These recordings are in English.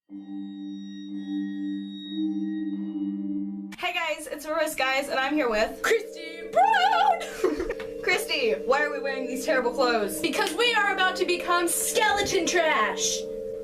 Hey guys, it's Rose guys, and I'm here with Kristi Brown! Kristi. Why are we wearing these terrible clothes? Because we are about to become skeleton trash!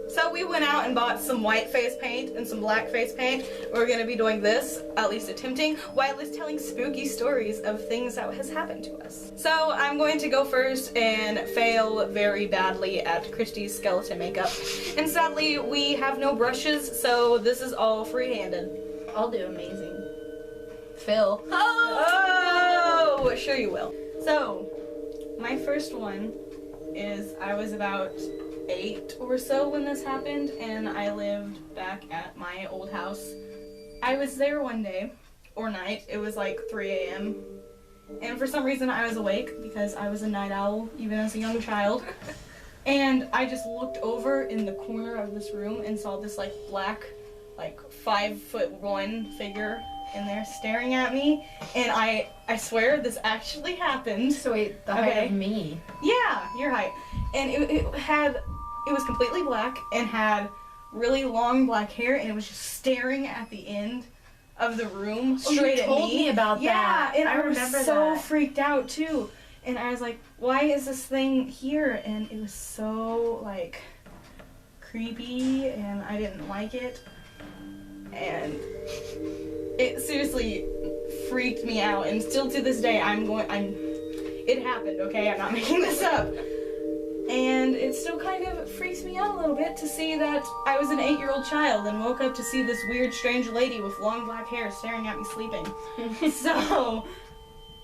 So we went out and bought some white face paint and some black face paint. We're gonna be doing this, at least attempting, while at least telling spooky stories of things that has happened to us. So I'm going to go first and fail very badly at Kristi's skeleton makeup. And sadly, we have no brushes, so this is all free-handed. I'll do amazing. Phil. Oh, sure you will. So, my first one is I was about 8 or so when this happened, and I lived back at my old house. I was there one day, or night, it was like 3 a.m. And for some reason I was awake because I was a night owl even as a young child. And I just looked over in the corner of this room and saw this like black, like 5'1" figure in there staring at me, and I swear this actually happened. So wait, the height of me. Yeah, your height. And it was completely black and had really long black hair, and it was just staring at the end of the room straight at me. You told me about that. Yeah, and I remember was so that. freaked out too. And I was like, why is this thing here? And it was so like creepy, and I didn't like it. And it seriously freaked me out, and still to this day it happened, okay? I'm not making this up. And it still kind of freaks me out a little bit to see that I was an 8-year-old child and woke up to see this weird strange lady with long black hair staring at me sleeping. So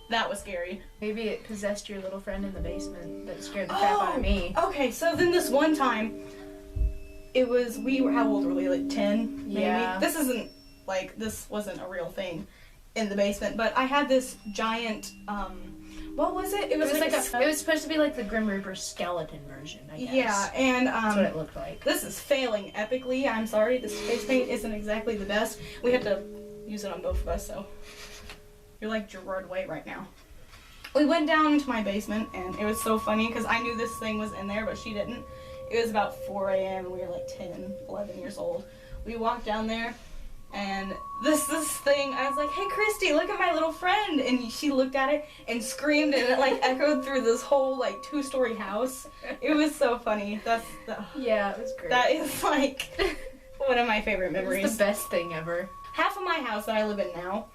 that was scary. Maybe it possessed your little friend in the basement that scared the crap out of me. Okay, so then this one time, how old were we, like 10 maybe? Yeah. This wasn't a real thing in the basement, but I had this giant, what was it? It was supposed to be like the Grim Reaper skeleton version, I guess. Yeah, and that's what it looked like. This is failing epically. I'm sorry, this face paint isn't exactly the best. We had to use it on both of us, so you're like Gerard Way right now. We went down into my basement, and it was so funny because I knew this thing was in there, but she didn't. It was about 4 a.m. and we were like 10, 11 years old. We walked down there, and this thing, I was like, hey Kristi, look at my little friend, and she looked at it and screamed, and it like echoed through this whole like 2-story house. It was so funny. Yeah, it was great. That is like one of my favorite memories. It's the best thing ever. Half of my house that I live in now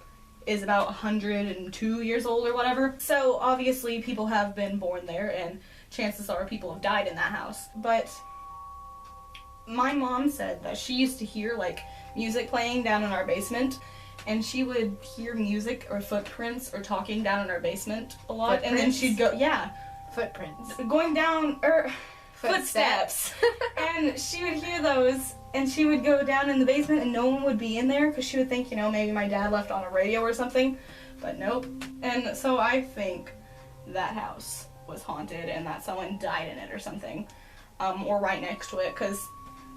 is about 102 years old or whatever, so obviously people have been born there, and chances are people have died in that house. But my mom said that she used to hear like music playing down in our basement, and she would hear music or footprints or talking down in our basement a lot. Footprints? And then she'd go, yeah, Footprints. going down, footsteps. And she would hear those, and she would go down in the basement, and no one would be in there because she would think, maybe my dad left on a radio or something, but nope. And so I think that house was haunted and that someone died in it or something, or right next to it, because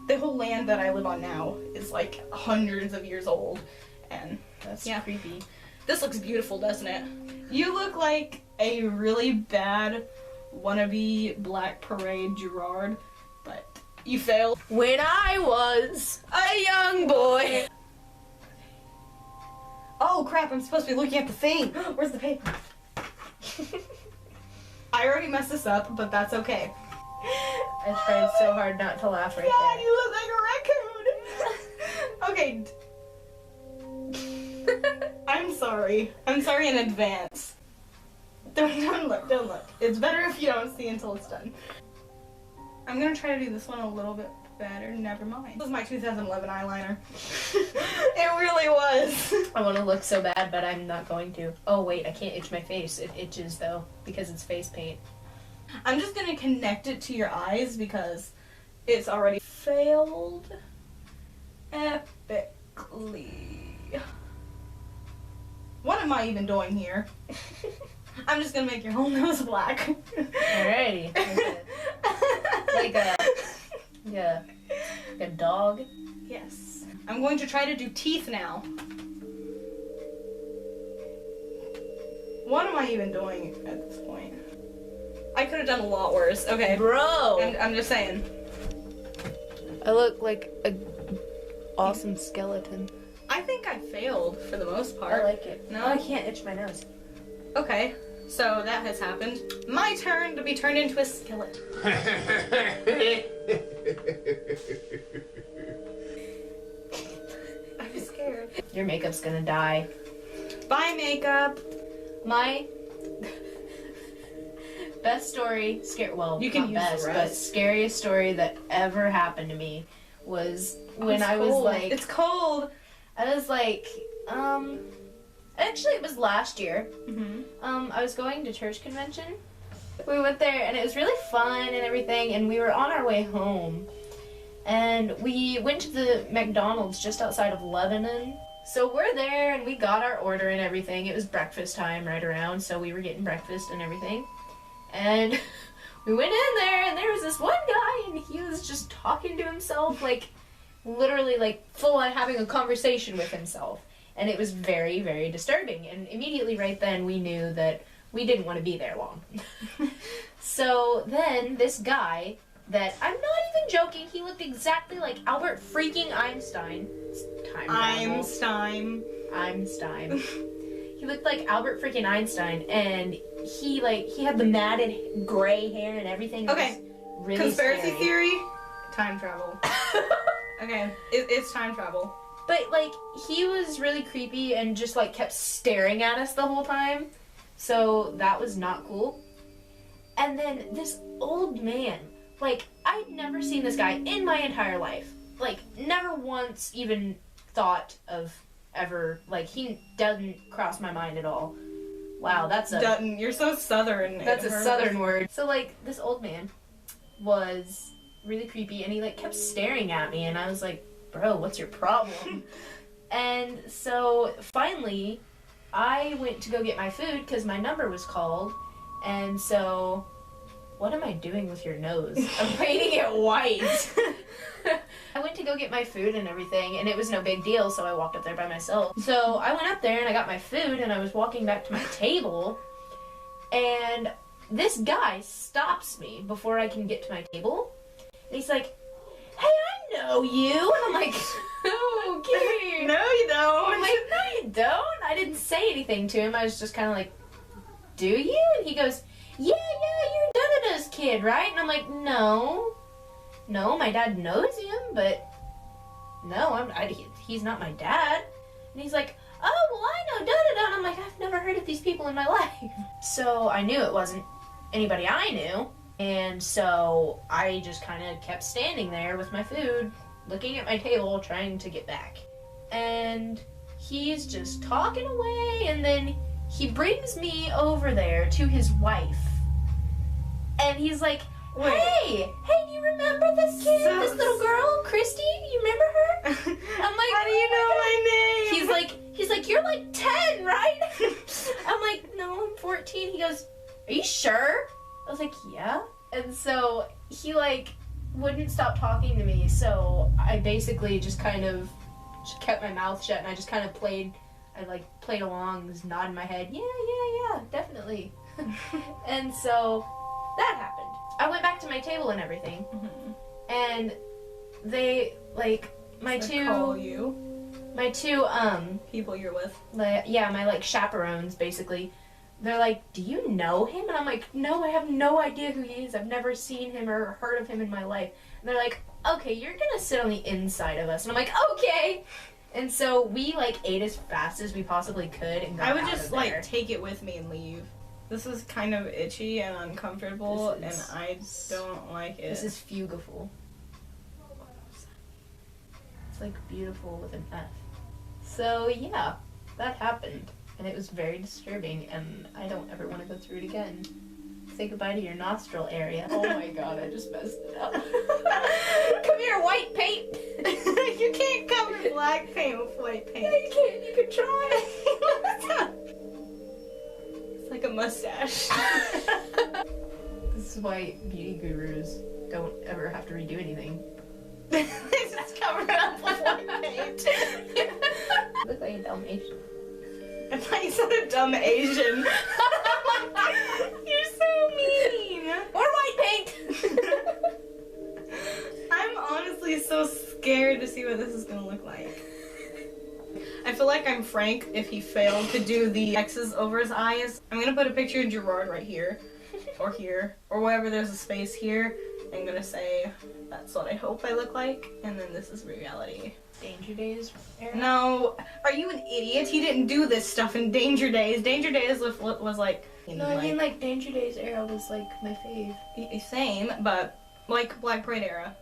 the whole land that I live on now is like hundreds of years old, and That's creepy. This looks beautiful, doesn't it? You look like a really bad wannabe Black Parade Gerard, but you failed. When I was a young boy. Oh crap, I'm supposed to be looking at the thing. Where's the paper? I already messed this up, but that's okay. I tried so hard not to laugh right God, there. you look like a raccoon! Okay. I'm sorry. I'm sorry in advance. Don't look. It's better if you don't see until it's done. I'm gonna try to do this one a little bit better. Never mind. This is my 2011 eyeliner. It really was. I want to look so bad, but I'm not going to. Oh wait, I can't itch my face. It itches though, because it's face paint. I'm just gonna connect it to your eyes because it's already failed epically. What am I even doing here? I'm just gonna make your whole nose black. Alrighty. Like a dog. Yes. I'm going to try to do teeth now. What am I even doing at this point? I could have done a lot worse. Okay. Bro! I'm just saying. I look like a awesome skeleton. I think I failed for the most part. I like it. No? Oh, I can't itch my nose. Okay, so that has happened. My turn to be turned into a skeleton. I'm scared. Your makeup's gonna die. Bye, makeup. My best story, well, You can not use the best, but rest. scariest story that ever happened to me was when I was like, it's cold. I was like, actually it was last year. Mm-hmm. I was going to church convention. We went there and it was really fun and everything, and we were on our way home. And we went to the McDonald's just outside of Lebanon. So we're there and we got our order and everything. It was breakfast time right around, so we were getting breakfast and everything. And we went in there and there was this one guy and he was just talking to himself, like literally like full on having a conversation with himself. And it was very, very disturbing. And immediately right then we knew that we didn't want to be there long. So then this guy that, I'm not even joking, he looked exactly like Albert freaking Einstein. Time travel. Einstein. He looked like Albert freaking Einstein, and he had the matted gray hair and everything. Okay. Really Conspiracy scary. theory? Time travel. Okay, it's time travel. But like he was really creepy and just like kept staring at us the whole time. So that was not cool. And then this old man, like I'd never seen this guy in my entire life. Like never once even thought of ever, like he doesn't cross my mind at all. Wow, that's a Dutton, you're so southern. That's a southern word. So like this old man was really creepy and he like kept staring at me and I was like, bro, what's your problem? And so finally I went to go get my food because my number was called. And so, what am I doing with your nose? I'm painting it white. I went to go get my food and everything, and it was no big deal, so I walked up there by myself. So I went up there and I got my food, and I was walking back to my table, and this guy stops me before I can get to my table. And he's like, hey, I know you. And I'm like, okay. No, you don't. I'm like, no, you don't. I didn't say anything to him. I was just kind of like, do you? And he goes, yeah, you're Da-da-Da's kid, right? And I'm like, no, my dad knows him, but no, he's not my dad. And he's like, oh, well, I know Da-da-Da. And I'm like, I've never heard of these people in my life. So I knew it wasn't anybody I knew. And so I just kind of kept standing there with my food, looking at my table, trying to get back. And he's just talking away, and then he brings me over there to his wife. And he's like, hey, do you remember this kid, this little girl, Kristi? You remember her? I'm like, how do you know my name? He's like, you're like 10, right? I'm like, no, I'm 14. He goes, are you sure? I was like, yeah. And so he like wouldn't stop talking to me, so I basically just kind of just kept my mouth shut and I just kind of played along, just nodding my head, yeah, definitely. And so that happened. I went back to my table and everything, and they my two people you're with. my like chaperones basically. They're like, do you know him? And I'm like, no, I have no idea who he is. I've never seen him or heard of him in my life. And they're like, okay, you're gonna sit on the inside of us. And I'm like, okay. And so we like ate as fast as we possibly could and got I would out just of there. like take it with me and leave. This is kind of itchy and uncomfortable, and I don't like it. This is fugiful. It's like beautiful with an F. So yeah, that happened. And it was very disturbing, and I don't ever want to go through it again. Say goodbye to your nostril area. Oh my god, I just messed it up. Come here, white paint! You can't cover black paint with white paint. Yeah, you can. You can try. It's like a mustache. This is why beauty gurus don't ever have to redo anything. They just cover it up with white paint. You look like a Dalmatian. I thought you said a dumb Asian. You're so mean. More white paint! I'm honestly so scared to see what this is gonna look like. I feel like I'm Frank if he failed to do the X's over his eyes. I'm gonna put a picture of Gerard right here, or wherever there's a space here. I'm gonna say, that's what I hope I look like, and then this is reality. Danger Days era? No, are you an idiot? He didn't do this stuff in Danger Days. Danger Days was like... No, I mean like Danger Days era was like my fave. Same, but like Black Parade era.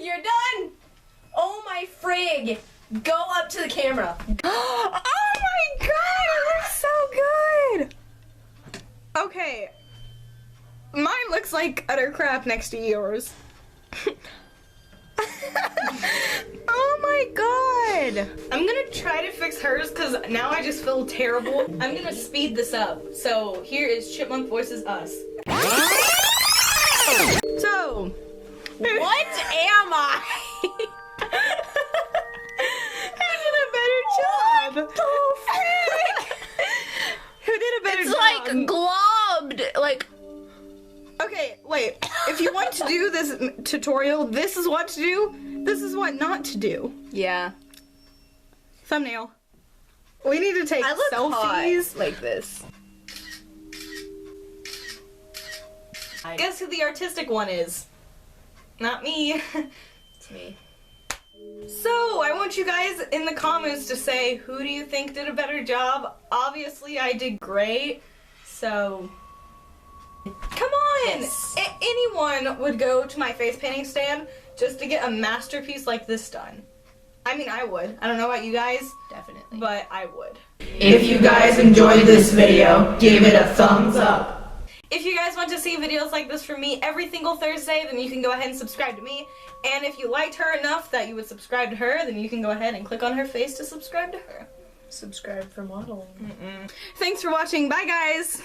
You're done! Oh my frig! Go up to the camera. Oh my god, it looks so good! Okay. Mine looks like utter crap next to yours. Oh my god! I'm gonna try to fix hers because now I just feel terrible. I'm gonna speed this up. So here is Chipmunk Voices Us. So, What am I? who did a better job? Who did a better It's job? like globbed, like... Okay, wait. If you want to do this tutorial, this is what to do. This is what not to do. Yeah. Thumbnail. We need to take I look selfies. hot like this. Guess who the artistic one is? Not me. It's me. So, I want you guys in the comments to say, who do you think did a better job? Obviously, I did great. So, come on! Yes. Anyone would go to my face painting stand just to get a masterpiece like this done. I mean, I would. I don't know about you guys, Definitely. but I would. If you guys enjoyed this video, give it a thumbs up. If you guys want to see videos like this from me every single Thursday, then you can go ahead and subscribe to me. And if you liked her enough that you would subscribe to her, then you can go ahead and click on her face to subscribe to her. Subscribe for modeling. Thanks for watching. Bye, guys.